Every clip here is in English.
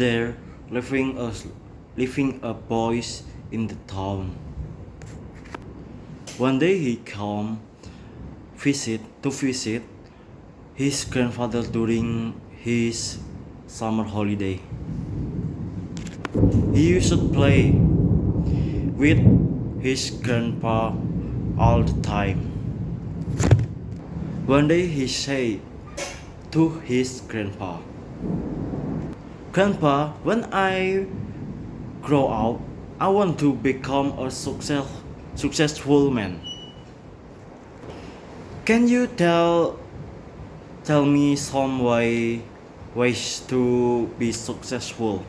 there living a boy in the town. One day he came to visit his grandfather during his summer holiday. He used to play with his grandpa all the time. One day he said to his grandpa, "Grandpa, when I grow up, I want to become a successful man. Can you tell me some ways to be successful?"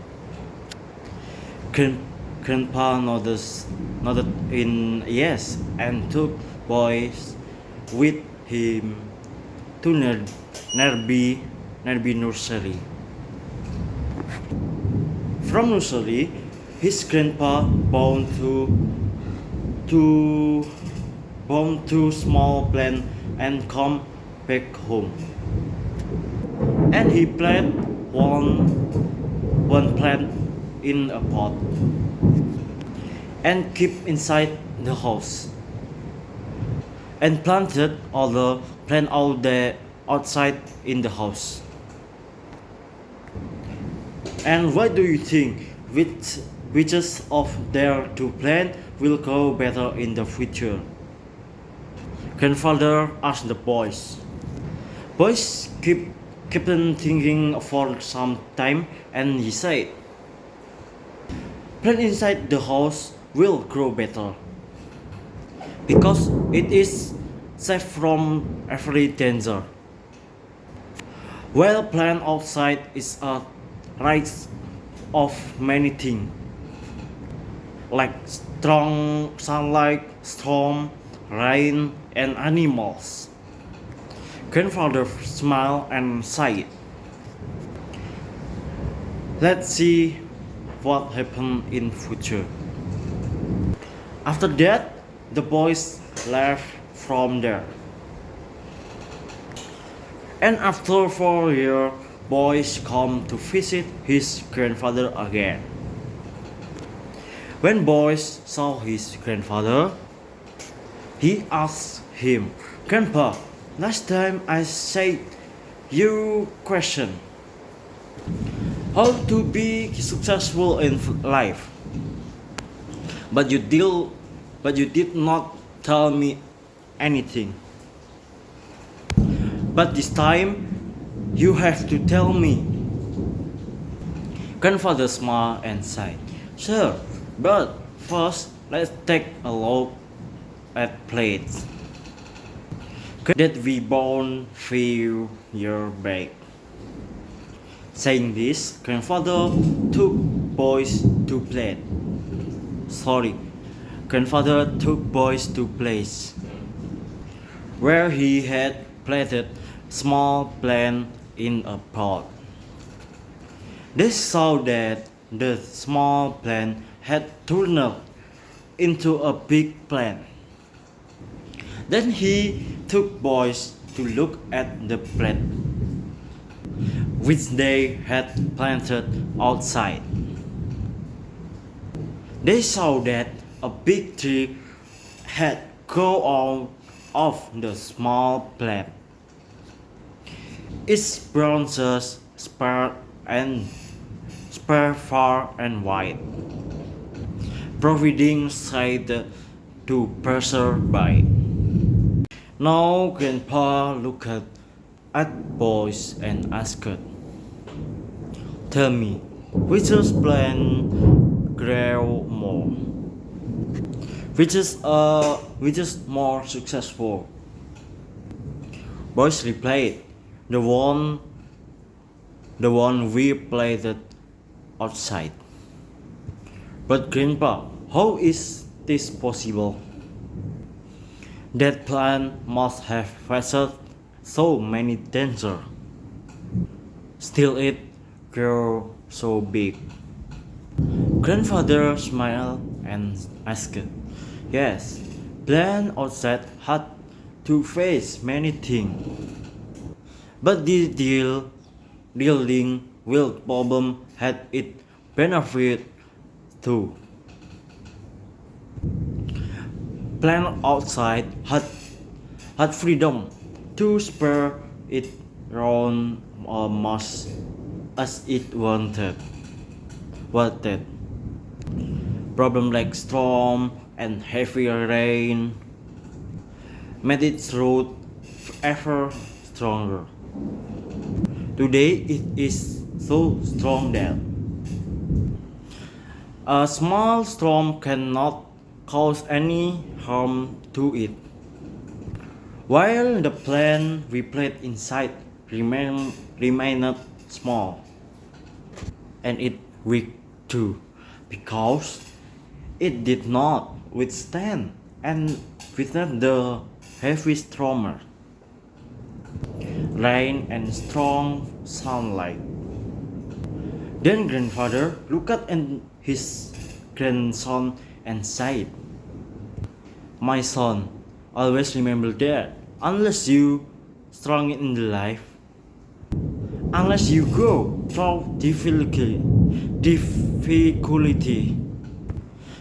Grandpa nodded in yes and took boys with him to nearby nursery. From nursery, his grandpa bound to small plant and come back home. And he planted one plant in a pot and keep inside the house, and planted other plant out there outside in the house. And what do you think? Which of their two plants will grow better in the future? Grandfather asked the boys. Boys kept on thinking for some time, and he said, "Plant inside the house will grow better because it is safe from every danger. While plant outside is a risk of many things, like strong sunlight, storm, rain, and animals." Grandfather smiled and sighed. Let's see what happened in future. After that, the boys left from there. And after 4 years, boys come to visit his grandfather again. When boys saw his grandfather, he asked him, "Grandpa, last time I said you question how to be successful in life, but you did not tell me anything. But this time, you have to tell me." Grandfather smiled and said, "Sure, but first let's take a look at plates that we bought few years back." Saying this, grandfather took boys to place where he had planted small plant in a pot. They saw that the small plant had turned into a big plant. Then he took boys to look at the plant which they had planted outside. They saw that a big tree had grown out of the small plant. Its branches spread far and wide, providing shade to passer-by. Now Grandpa looked at boys and asked, "Tell me, which plant grow more? Which is more successful?" Boys replied, The one we planted outside." "But Grandpa, how is this possible? That plant must have faced so many dangers. Still it grew so big." Grandfather smiled and asked, "Yes, plants outside had to face many things, but the dealing will problem had its benefit too. Plan outside had freedom to spare it round almost as it wanted. Problem like storm and heavy rain made its root ever stronger. Today it is so strong that a small storm cannot cause any harm to it, while the plant we placed inside remained small, and it weak too, because it did not withstand the heavy storm, rain and strong sunlight. Then grandfather looked at his grandson and said, "My son, always remember that unless you strong in the life, unless you go through difficulty,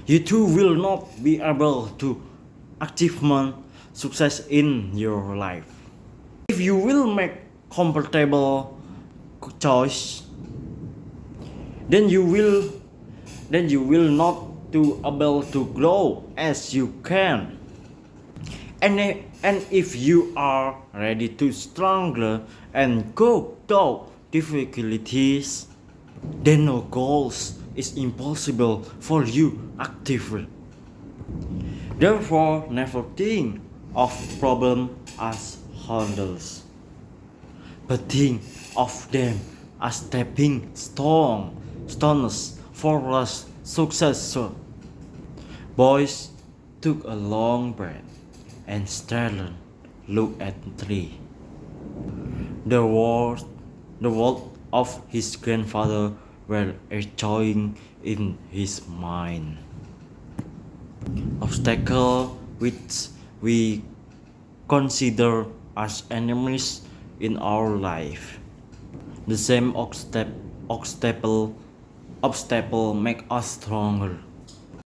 you too will not be able to achieve success in your life. If you will make comfortable choice, then you will not to able to grow as you can. And if you are ready to stronger and go through difficulties, then no goals is impossible for you actively. Therefore, never think of problem as hurdles, but think of them as stepping stones for us successor." Boys took a long breath and Sterling looked at the tree. The words of his grandfather were echoing in his mind. Obstacles which we consider as enemies in our life. The same obstacle make us stronger.